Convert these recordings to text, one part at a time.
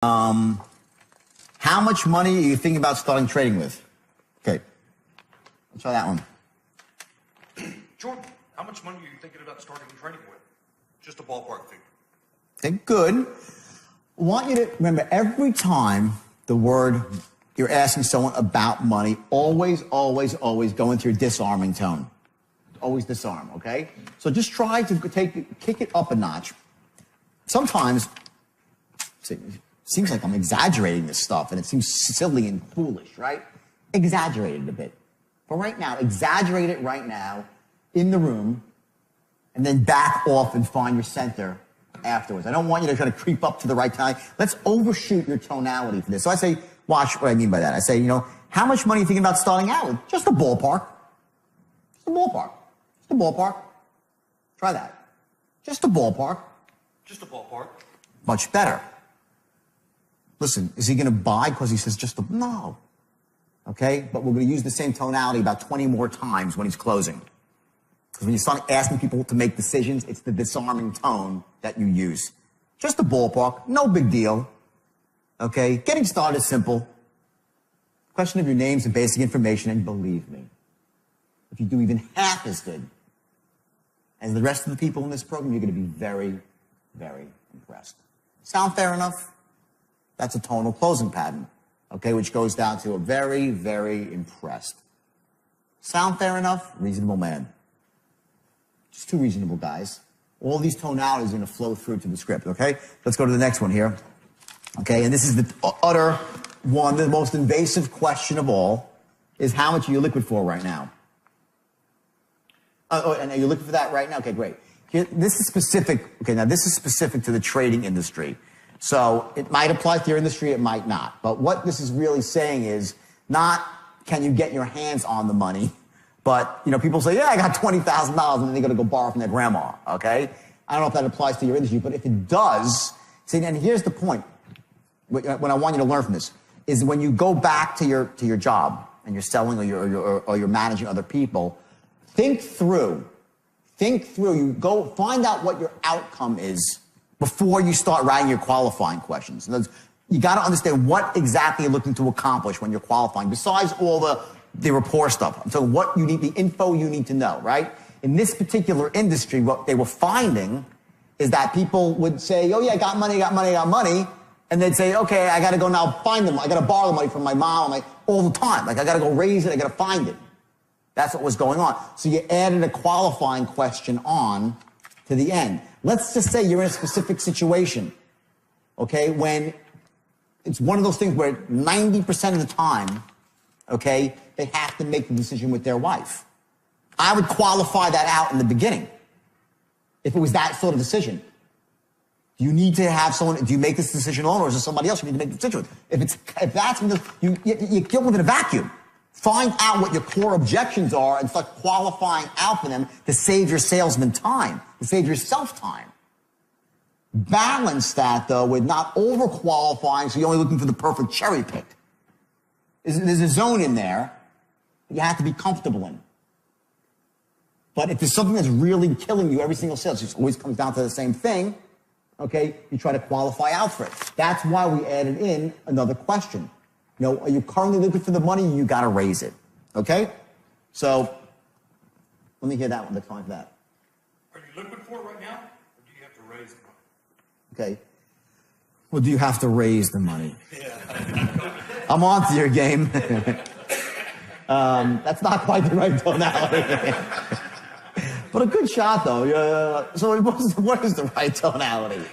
How much money are you thinking about starting trading with? Okay, let's try that one. Jordan, how much money are you thinking about starting trading with? Just a ballpark figure. Okay, good. I want you to remember every time you're asking someone about money, always go into your disarming tone. Always disarm, okay? So just try to kick it up a notch. Sometimes it seems like I'm exaggerating this stuff and it seems silly and foolish, right? Exaggerate it a bit. But right now, exaggerate it right now in the room and then back off and find your center afterwards. I don't want you to try to creep up to the right time. Let's overshoot your tonality for this. So I say, watch what I mean by that. I say, how much money are you thinking about starting out with? Just a ballpark. Just a ballpark. Just a ballpark. Try that. Just a ballpark. Just a ballpark. Much better. Listen, is he going to buy because he says no. Okay? But we're going to use the same tonality about 20 more times when he's closing. Because when you start asking people to make decisions, it's the disarming tone that you use. Just a ballpark, no big deal. Okay? Getting started is simple. Question of your names and basic information, and believe me, if you do even half as good as the rest of the people in this program, you're going to be very, very impressed. Sound fair enough? That's a tonal closing pattern, okay, which goes down to a very, very impressed. Sound fair enough? Reasonable man. Just two reasonable guys. All these tonalities are going to flow through to the script, okay? Let's go to the next one here. Okay, and this is the utter one, the most invasive question of all, is how much are you liquid for right now? And are you looking for that right now? Okay, great. This is specific. Okay, now this is specific to the trading industry. So it might apply to your industry, it might not. But what this is really saying is not can you get your hands on the money, but people say, yeah, I got $20,000 and then they're going to go borrow from their grandma, okay? I don't know if that applies to your industry, but if it does, see, and here's the point, what I want you to learn from this, is when you go back to your job and you're selling or you're managing other people, think through, you go find out what your outcome is before you start writing your qualifying questions. In other words, you got to understand what exactly you're looking to accomplish when you're qualifying, besides all the rapport stuff. So what you need, the info you need to know, right? In this particular industry, what they were finding is that people would say, oh yeah, I got money. And they'd say, okay, I got to go now find them. I got to borrow the money from my mom all the time. Like I got to go raise it. I got to find it. That's what was going on. So you added a qualifying question on to the end. Let's just say you're in a specific situation, okay, when it's one of those things where 90% of the time, okay, they have to make the decision with their wife. I would qualify that out in the beginning if it was that sort of decision. Do you need to have someone, do you make this decision alone, or is there somebody else you need to make the decision with? If that's, you kill them in a vacuum. Find out what your core objections are and start qualifying out for them to save your salesman time, to save yourself time. Balance that, though, with not over-qualifying so you're only looking for the perfect cherry pick. There's a zone in there that you have to be comfortable in. But if there's something that's really killing you every single sale, it always comes down to the same thing, okay, you try to qualify out for it. That's why we added in another question. Are you currently looking for the money? You got to raise it. Okay? So, let me hear that one. Let's find that. Are you looking for it right now, or do you have to raise the money? Okay. Well, do you have to raise the money? Yeah. I'm on to your game. That's not quite the right tonality. But a good shot, though. So what is the right tonality?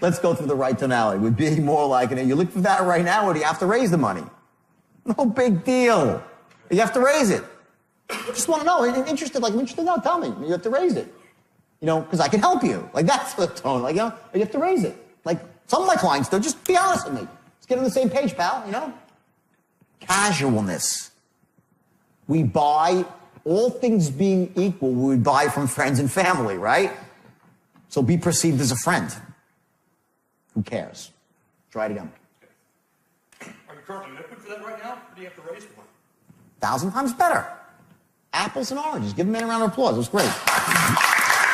Let's go through the right tonality. Would be more like, you look for that right now, or do you have to raise the money? No big deal. You have to raise it. Just want to know. I'm interested. No, tell me. You have to raise it. Because I can help you. That's the tone. You have to raise it. Some of my clients do. Just be honest with me. Let's get on the same page, pal. Casualness. We buy, all things being equal, we would buy from friends and family, right? So be perceived as a friend. Who cares? Try it again. Are you currently liquid for that right now, or do you have to raise one? 1,000 times better. Apples and oranges. Give them a round of applause. It was great.